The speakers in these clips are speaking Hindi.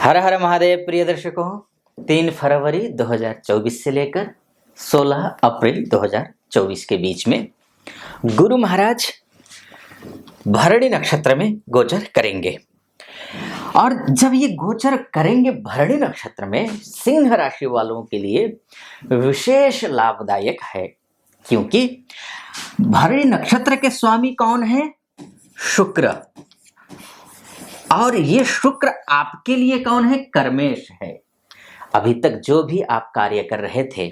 हर हर महादेव प्रिय दर्शकों, 3 फरवरी 2024 से लेकर 16 अप्रैल 2024 के बीच में गुरु महाराज भरणी नक्षत्र में गोचर करेंगे। और जब ये गोचर करेंगे भरणी नक्षत्र में, सिंह राशि वालों के लिए विशेष लाभदायक है, क्योंकि भरणी नक्षत्र के स्वामी कौन है? शुक्र। और ये शुक्र आपके लिए कौन है? कर्मेश है। अभी तक जो भी आप कार्य कर रहे थे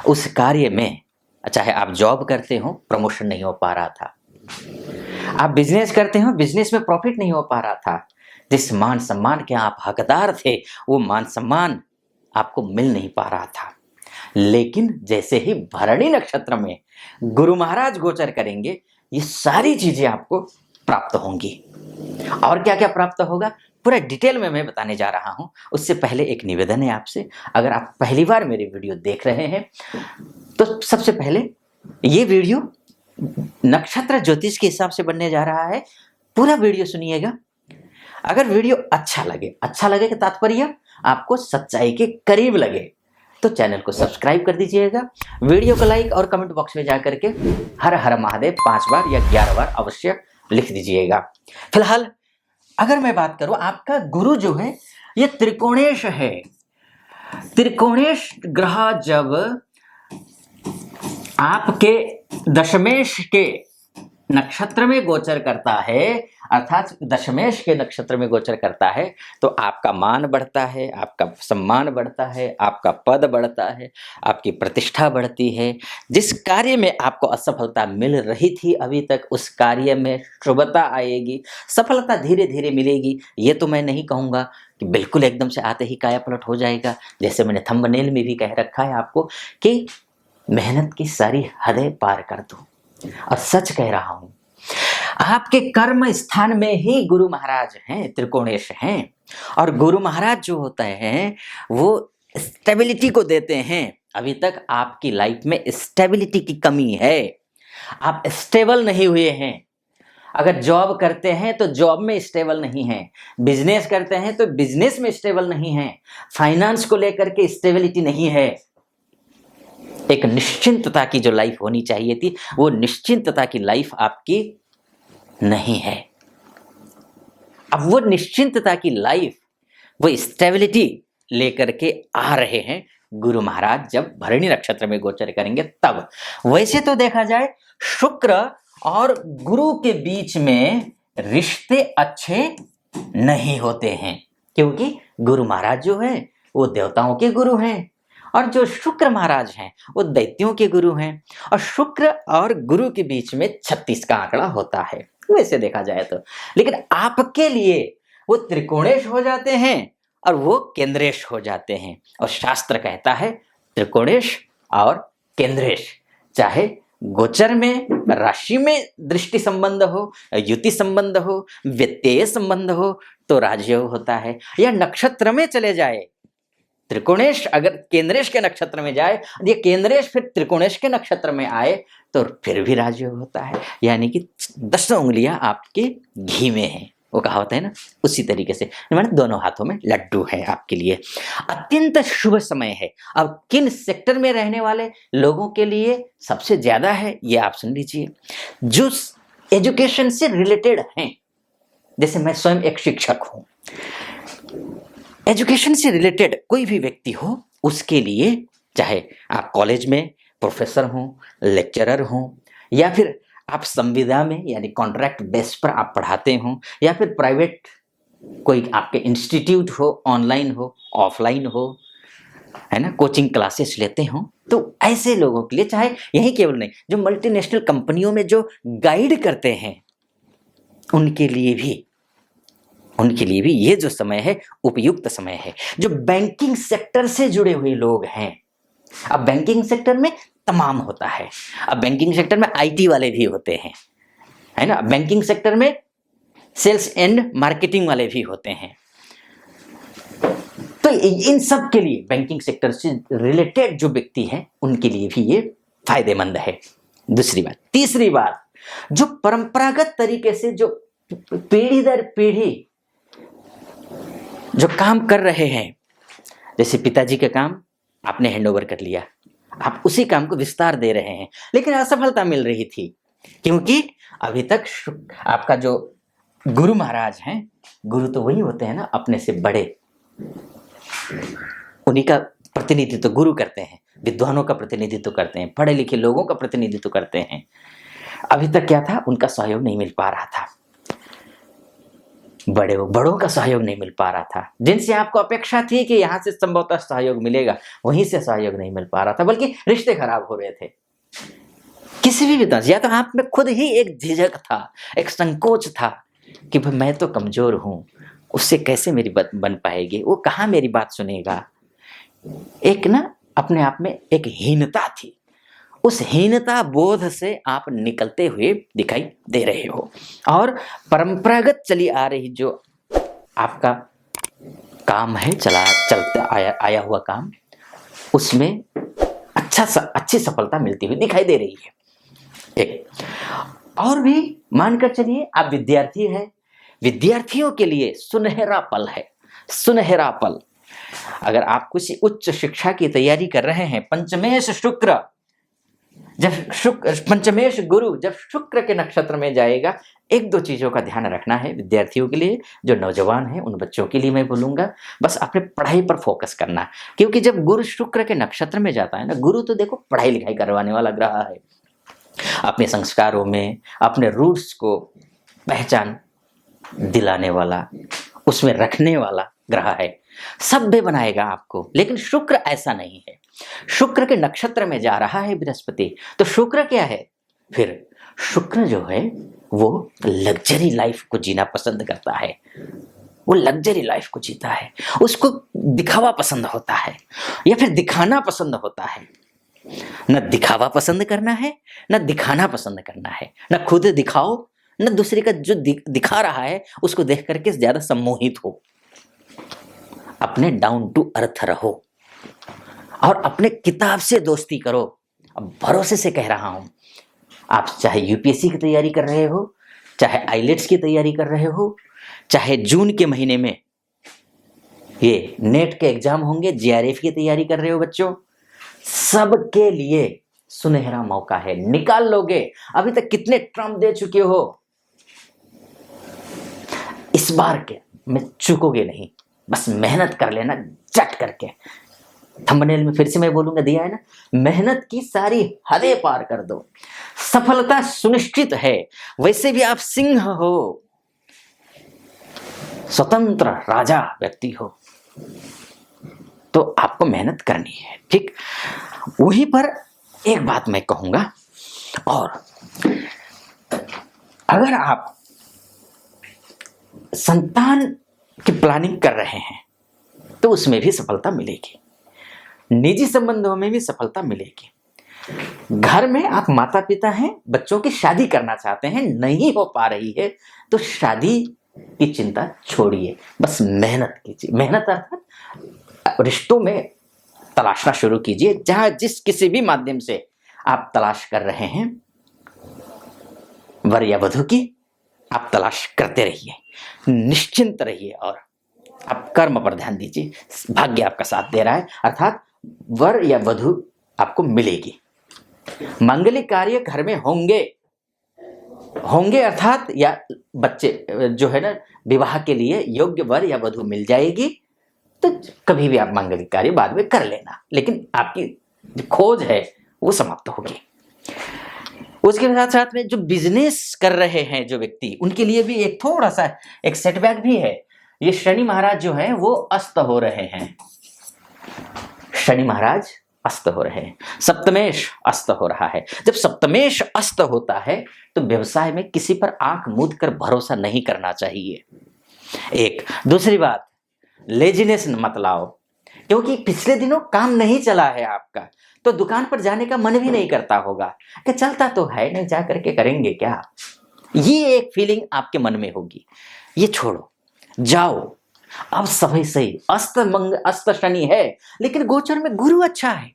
उस कार्य में, चाहे आप जॉब करते हो, प्रमोशन नहीं हो पा रहा था, आप बिजनेस करते हो, बिजनेस में प्रॉफिट नहीं हो पा रहा था, जिस मान सम्मान के आप हकदार थे वो मान सम्मान आपको मिल नहीं पा रहा था। लेकिन जैसे ही भरणी नक्षत्र में गुरु महाराज गोचर करेंगे, ये सारी चीजें आपको प्राप्त होंगी। और क्या क्या प्राप्त होगा पूरा डिटेल में मैं बताने जा रहा हूं। उससे पहले एक निवेदन है आपसे, अगर आप पहली बार मेरी वीडियो देख रहे हैं तो सबसे पहले ये वीडियो नक्षत्र ज्योतिष के हिसाब से बनने जा रहा है। पूरा वीडियो सुनिएगा। अगर वीडियो अच्छा लगे कि तात्पर्य आपको सच्चाई के करीब लगे, तो चैनल को सब्सक्राइब कर दीजिएगा। वीडियो को लाइक और कमेंट बॉक्स में जाकर के हर हर महादेव 5 बार या 11 बार अवश्य लिख दीजिएगा। फिलहाल अगर मैं बात करूं, आपका गुरु जो है ये त्रिकोणेश है। त्रिकोणेश ग्रह जब आपके दशमेश के नक्षत्र में गोचर करता है, अर्थात दशमेश के नक्षत्र में गोचर करता है, तो आपका मान बढ़ता है, आपका सम्मान बढ़ता है, आपका पद बढ़ता है, आपकी प्रतिष्ठा बढ़ती है। जिस कार्य में आपको असफलता मिल रही थी अभी तक, उस कार्य में शुभता आएगी, सफलता धीरे धीरे मिलेगी। ये तो मैं नहीं कहूँगा कि बिल्कुल एकदम से आते ही काया पलट हो जाएगा। जैसे मैंने थंबनेल में भी कह रखा है आपको कि मेहनत की सारी हदें पार कर दो। और सच कह रहा हूं, आपके कर्म स्थान में ही गुरु महाराज हैं, त्रिकोणेश हैं। और गुरु महाराज जो होता है वो स्टेबिलिटी को देते हैं। अभी तक आपकी लाइफ में स्टेबिलिटी की कमी है, आप स्टेबल नहीं हुए हैं। अगर जॉब करते हैं तो जॉब में स्टेबल नहीं है, बिजनेस करते हैं तो बिजनेस में स्टेबल नहीं है, फाइनेंस को लेकर के स्टेबिलिटी नहीं है। एक निश्चिंतता की जो लाइफ होनी चाहिए थी, वो निश्चिंतता की लाइफ आपकी नहीं है। अब वो निश्चिंतता की लाइफ, वो स्टेबिलिटी लेकर के आ रहे हैं गुरु महाराज जब भरणी नक्षत्र में गोचर करेंगे तब। वैसे तो देखा जाए शुक्र और गुरु के बीच में रिश्ते अच्छे नहीं होते हैं, क्योंकि गुरु महाराज जो है वो देवताओं के गुरु हैं और जो शुक्र महाराज हैं वो दैत्यों के गुरु हैं। और शुक्र और गुरु के बीच में 36 का आंकड़ा होता है वैसे देखा जाए तो। लेकिन आपके लिए वो त्रिकोणेश हो जाते हैं और वो केंद्रेश हो जाते हैं। और शास्त्र कहता है त्रिकोणेश और केंद्रेश, चाहे गोचर में, राशि में दृष्टि संबंध हो, युति संबंध हो, व्यत्यय संबंध हो तो राजयोग होता है, या नक्षत्र में चले जाए। त्रिकोणेश अगर केंद्रेश के नक्षत्र में जाए, ये केंद्रेश फिर त्रिकोणेश के नक्षत्र में आए तो फिर भी राजयोग होता है। यानी कि 10 उंगलियां आपके घी में है, वो कहावत है ना, उसी तरीके से मैंने दोनों हाथों में लड्डू है आपके लिए। अत्यंत शुभ समय है। अब किन सेक्टर में रहने वाले लोगों के लिए सबसे ज्यादा है, ये आप सुन लीजिए। जो एजुकेशन से रिलेटेड हैं, जैसे मैं स्वयं एक शिक्षक हूं, एजुकेशन से रिलेटेड कोई भी व्यक्ति हो उसके लिए, चाहे आप कॉलेज में प्रोफेसर हों, लेक्चरर हों, या फिर आप संविदा में यानी कॉन्ट्रैक्ट बेस पर आप पढ़ाते हों, या फिर प्राइवेट कोई आपके इंस्टीट्यूट हो, ऑनलाइन हो, ऑफलाइन हो, है ना, कोचिंग क्लासेस लेते हों, तो ऐसे लोगों के लिए, चाहे यही केवल नहीं, जो मल्टीनेशनल कंपनियों में जो गाइड करते हैं उनके लिए भी ये जो समय है उपयुक्त समय है। जो बैंकिंग सेक्टर से जुड़े हुए लोग हैं, अब बैंकिंग सेक्टर में तमाम होता है, अब बैंकिंग सेक्टर में आईटी वाले भी होते हैं, है ना, बैंकिंग सेक्टर में सेल्स एंड मार्केटिंग वाले भी होते हैं। तो इन सब के लिए, बैंकिंग सेक्टर से रिलेटेड जो व्यक्ति हैं उनके लिए भी ये फायदेमंद है। दूसरी बात। तीसरी बात, जो परंपरागत तरीके से जो पीढ़ी दर पीढ़ी जो काम कर रहे हैं, जैसे पिताजी का काम आपने हैंडओवर कर लिया, आप उसी काम को विस्तार दे रहे हैं, लेकिन असफलता मिल रही थी क्योंकि अभी तक आपका जो गुरु महाराज हैं, गुरु तो वही होते हैं ना अपने से बड़े, उन्हीं का प्रतिनिधित्व तो गुरु करते हैं, विद्वानों का प्रतिनिधित्व करते हैं, पढ़े लिखे लोगों का प्रतिनिधित्व करते हैं। अभी तक क्या था, उनका सहयोग नहीं मिल पा रहा था, बड़ों का सहयोग नहीं मिल पा रहा था, जिनसे आपको अपेक्षा थी कि यहाँ से संभवतः सहयोग मिलेगा, वहीं से सहयोग नहीं मिल पा रहा था, बल्कि रिश्ते खराब हो रहे थे किसी भी विधा से। या तो आप में खुद ही एक झिझक था, एक संकोच था कि भाई मैं तो कमजोर हूं, उससे कैसे मेरी बात बन पाएगी, वो कहाँ मेरी बात सुनेगा। एक ना अपने आप में एक हीनता थी, उस हीनता बोध से आप निकलते हुए दिखाई दे रहे हो, और परंपरागत चली आ रही जो आपका काम है, चलता आया हुआ काम, उसमें अच्छी सफलता मिलती हुई दिखाई दे रही है। एक और भी मानकर चलिए, आप विद्यार्थी हैं, विद्यार्थियों के लिए सुनहरा पल है, सुनहरा पल। अगर आप किसी उच्च शिक्षा की तैयारी कर रहे हैं, पंचमेश गुरु जब शुक्र के नक्षत्र में जाएगा, एक दो चीजों का ध्यान रखना है विद्यार्थियों के लिए, जो नौजवान हैं उन बच्चों के लिए मैं बोलूंगा, बस अपने पढ़ाई पर फोकस करना, क्योंकि जब गुरु शुक्र के नक्षत्र में जाता है ना, गुरु तो देखो पढ़ाई लिखाई करवाने वाला ग्रह है, अपने संस्कारों में अपने रूट्स को पहचान दिलाने वाला, उसमें रखने वाला ग्रह है, सभ्य बनाएगा आपको। लेकिन शुक्र ऐसा नहीं है, शुक्र के नक्षत्र में जा रहा है बृहस्पति, तो शुक्र क्या है फिर, शुक्र जो है वो लग्जरी लाइफ को जीना पसंद करता है, वो लग्जरी लाइफ को जीता है, उसको दिखावा पसंद होता है या फिर दिखाना पसंद होता है। न दिखावा पसंद करना है, न दिखाना पसंद करना है, न खुद दिखाओ, न दूसरे का जो दिखा रहा है उसको देख करके ज्यादा सम्मोहित हो। अपने डाउन टू अर्थ रहो और अपने किताब से दोस्ती करो। अब भरोसे से कह रहा हूं, आप चाहे यूपीएससी की तैयारी कर रहे हो, चाहे आईलेट्स की तैयारी कर रहे हो, चाहे जून के महीने में ये नेट के एग्जाम होंगे, जीआरएफ की तैयारी कर रहे हो बच्चों, सबके लिए सुनहरा मौका है, निकाल लोगे। अभी तक कितने ट्रम्प दे चुके हो, इस बार के में चूकोगे नहीं, बस मेहनत कर लेना झट करके। थंबनेल में फिर से मैं बोलूंगा, दिया है ना, मेहनत की सारी हदें पार कर दो, सफलता सुनिश्चित है। वैसे भी आप सिंह हो, स्वतंत्र राजा व्यक्ति हो, तो आपको मेहनत करनी है, ठीक। वहीं पर एक बात मैं कहूंगा, और अगर आप संतान की प्लानिंग कर रहे हैं तो उसमें भी सफलता मिलेगी, निजी संबंधों में भी सफलता मिलेगी। घर में आप माता पिता हैं, बच्चों की शादी करना चाहते हैं, नहीं हो पा रही है, तो शादी की चिंता छोड़िए, बस मेहनत कीजिए। मेहनत अर्थात रिश्तों में तलाशना शुरू कीजिए, जहां जिस किसी भी माध्यम से आप तलाश कर रहे हैं वर या वधु की, आप तलाश करते रहिए, निश्चिंत रहिए और आप कर्म पर ध्यान दीजिए। भाग्य आपका साथ दे रहा है, अर्थात वर या वधु आपको मिलेगी। मांगलिक कार्य घर में होंगे अर्थात या बच्चे जो है ना, विवाह के लिए योग्य वर या वधु मिल जाएगी, तो कभी भी आप मांगलिक कार्य बाद में कर लेना, लेकिन आपकी जो खोज है वो समाप्त होगी। उसके साथ साथ में जो बिजनेस कर रहे हैं जो व्यक्ति, उनके लिए भी एक थोड़ा सा एक सेटबैक भी है। ये शनि महाराज जो है वो अस्त हो रहे हैं, शनि महाराज अस्त हो रहे हैं, सप्तमेश अस्त हो रहा है। जब सप्तमेश अस्त होता है तो व्यवसाय में किसी पर आंख मूंद कर भरोसा नहीं करना चाहिए। एक दूसरी बात, लेजीनेस मत लाओ, क्योंकि पिछले दिनों काम नहीं चला है आपका, तो दुकान पर जाने का मन भी नहीं करता होगा कि चलता तो है नहीं, जा करके करेंगे क्या, ये एक फीलिंग आपके मन में होगी। ये छोड़ो, जाओ। अब सभी सही, अस्त शनि है, लेकिन गोचर में गुरु अच्छा है,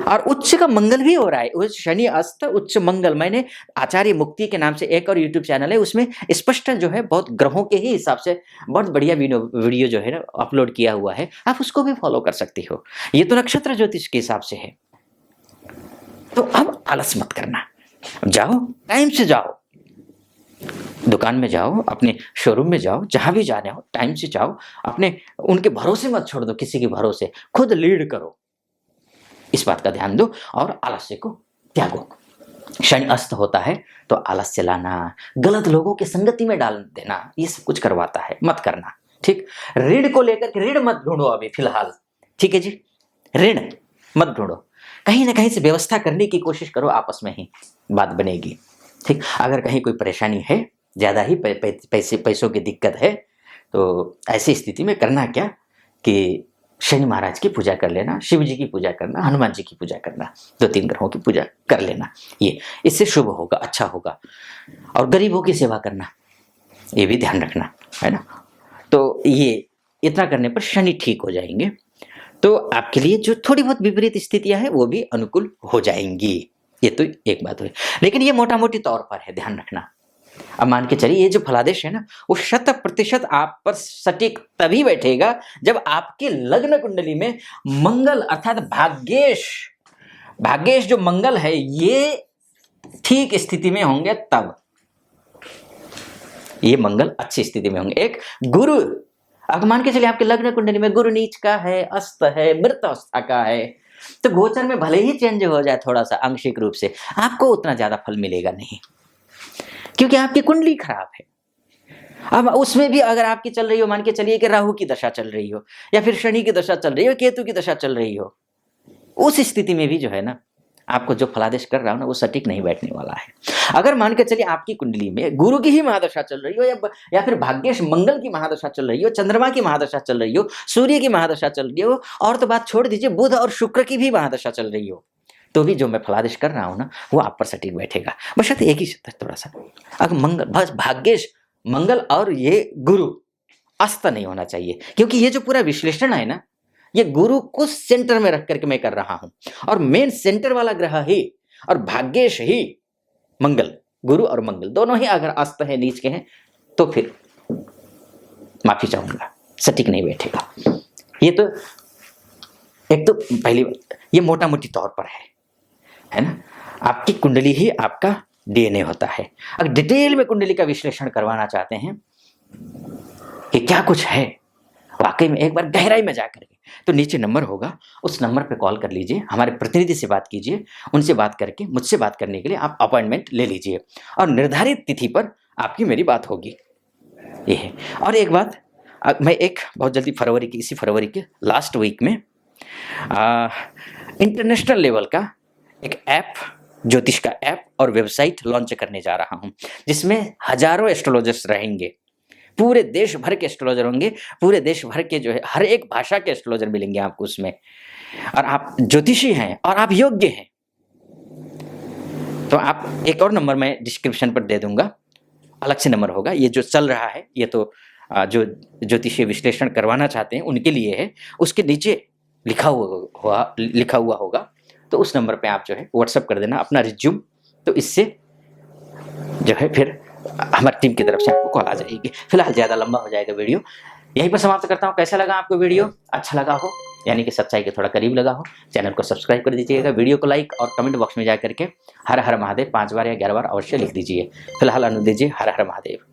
और उच्च का मंगल भी हो रहा है, उच्च शनि अस्त उच्च मंगल। मैंने आचार्य मुक्ति के नाम से एक और यूट्यूब चैनल है, उसमें स्पष्ट जो है बहुत ग्रहों के ही हिसाब से बहुत बढ़िया वीडियो जो है ना अपलोड किया हुआ है, आप उसको भी फॉलो कर सकती हो। ये तो नक्षत्र ज्योतिष के हिसाब से है। तो अब आलस मत करना, जाओ टाइम से जाओ, दुकान में जाओ, अपने शोरूम में जाओ, जहां भी जाने हो टाइम से जाओ। अपने उनके भरोसे मत छोड़ दो, किसी के भरोसे खुद लीड करो, इस बात का ध्यान दो और आलस्य को त्यागो। शनि अस्त होता है तो आलस्य लाना, गलत लोगों की संगति में डाल देना, ये सब कुछ करवाता है, मत करना। ठीक, ऋण को लेकर के ऋण मत ढूंढो अभी फिलहाल, ठीक है जी, ऋण मत ढूंढो, कहीं ना कहीं से व्यवस्था करने की कोशिश करो, आपस में ही बात बनेगी। ठीक, अगर कहीं कोई परेशानी है, ज्यादा ही पैसों की दिक्कत है, तो ऐसी स्थिति में करना क्या कि शनि महाराज की पूजा कर लेना, शिव जी की पूजा करना, हनुमान जी की पूजा करना, 2-3 ग्रहों की पूजा कर लेना, ये इससे शुभ होगा, अच्छा होगा। और गरीबों की सेवा करना, ये भी ध्यान रखना है ना। तो ये इतना करने पर शनि ठीक हो जाएंगे, तो आपके लिए जो थोड़ी बहुत विपरीत स्थितियां हैं वो भी अनुकूल हो जाएंगी। ये तो एक बात हुई, लेकिन ये मोटा मोटी तौर पर है, ध्यान रखना। अब मान के चलिए ये जो फलादेश है ना, वो 100% आप पर सटीक तभी बैठेगा जब आपके लग्न कुंडली में मंगल अर्थात भाग्येश, भाग्येश जो मंगल है ये ठीक स्थिति में होंगे, तब ये मंगल अच्छी स्थिति में होंगे। एक गुरु, अब मान के चलिए आपके लग्न कुंडली में गुरु नीच का है, अस्त है, मृत अवस्था का है, तो गोचर में भले ही चेंज हो जाए थोड़ा सा आंशिक रूप से, आपको उतना ज्यादा फल मिलेगा नहीं, क्योंकि आपकी कुंडली खराब है। अब उसमें भी अगर आपकी चल रही हो, मान के चलिए कि राहु की दशा चल रही हो, या फिर शनि की दशा चल रही हो, केतु की दशा चल रही हो, उस स्थिति में भी जो है ना, आपको जो फलादेश कर रहा हो ना वो सटीक नहीं बैठने वाला है। अगर मान के चलिए आपकी कुंडली में गुरु की ही महादशा चल रही हो, या फिर भाग्येश मंगल की महादशा चल रही हो, चंद्रमा की महादशा चल रही हो, सूर्य की महादशा चल रही हो, और तो बात छोड़ दीजिए बुध और शुक्र की भी महादशा चल रही हो, तो भी जो मैं फलादेश कर रहा हूं ना वो आप पर सटीक बैठेगा। बशर्ते एक ही शब्द है थोड़ा सा, अगर मंगल, बस भाग्येश मंगल और ये गुरु अस्त नहीं होना चाहिए, क्योंकि ये जो पूरा विश्लेषण है ना, ये गुरु को सेंटर में रख करके मैं कर रहा हूं, और मेन सेंटर वाला ग्रह ही और भाग्येश ही मंगल, गुरु और मंगल दोनों ही अगर अस्त है, नीच के हैं, तो फिर माफी चाहूंगा, सटीक नहीं बैठेगा। ये तो एक तो पहली बात, ये मोटा मोटी तौर पर है ना। आपकी कुंडली ही आपका डीएनए होता है। अगर डिटेल में कुंडली का विश्लेषण करवाना चाहते हैं कि क्या कुछ है वाकई में, एक बार गहराई में जाकर के, तो नीचे नंबर होगा, उस नंबर पे कॉल कर लीजिए, हमारे प्रतिनिधि से बात कीजिए, उनसे बात करके मुझसे बात करने के लिए आप अपॉइंटमेंट ले लीजिए, और निर्धारित तिथि पर आपकी मेरी बात होगी, ये है। और एक बात, मैं एक बहुत जल्दी फरवरी की, इसी फरवरी के लास्ट वीक में इंटरनेशनल लेवल का एक ऐप, ज्योतिष का ऐप और वेबसाइट लॉन्च करने जा रहा हूं, जिसमें हजारों एस्ट्रोलॉजर्स रहेंगे, पूरे देश भर के एस्ट्रोलॉजर होंगे, पूरे देश भर के जो है हर एक भाषा के एस्ट्रोलॉजर मिलेंगे आपको उसमें, और आप ज्योतिषी हैं और आप योग्य हैं, तो आप एक और नंबर मैं डिस्क्रिप्शन पर दे दूंगा, अलग से नंबर होगा, ये जो चल रहा है ये तो जो ज्योतिषीय विश्लेषण करवाना चाहते हैं उनके लिए है, उसके नीचे लिखा हुआ होगा, तो उस नंबर पे आप जो है व्हाट्सएप कर देना अपना रिज्यूम, तो इससे जो है फिर हमारी टीम की तरफ से आपको कॉल आ जाएगी। फिलहाल ज़्यादा लंबा हो जाएगा वीडियो, यहीं पर समाप्त करता हूँ। कैसा लगा आपको वीडियो? अच्छा लगा हो, यानी कि सच्चाई के थोड़ा करीब लगा हो, चैनल को सब्सक्राइब कर दीजिएगा, वीडियो को लाइक और कमेंट बॉक्स में जा करके हर हर महादेव 5 बार या 11 बार अवश्य लिख दीजिए। फिलहाल अनुमति दीजिए, हर हर महादेव।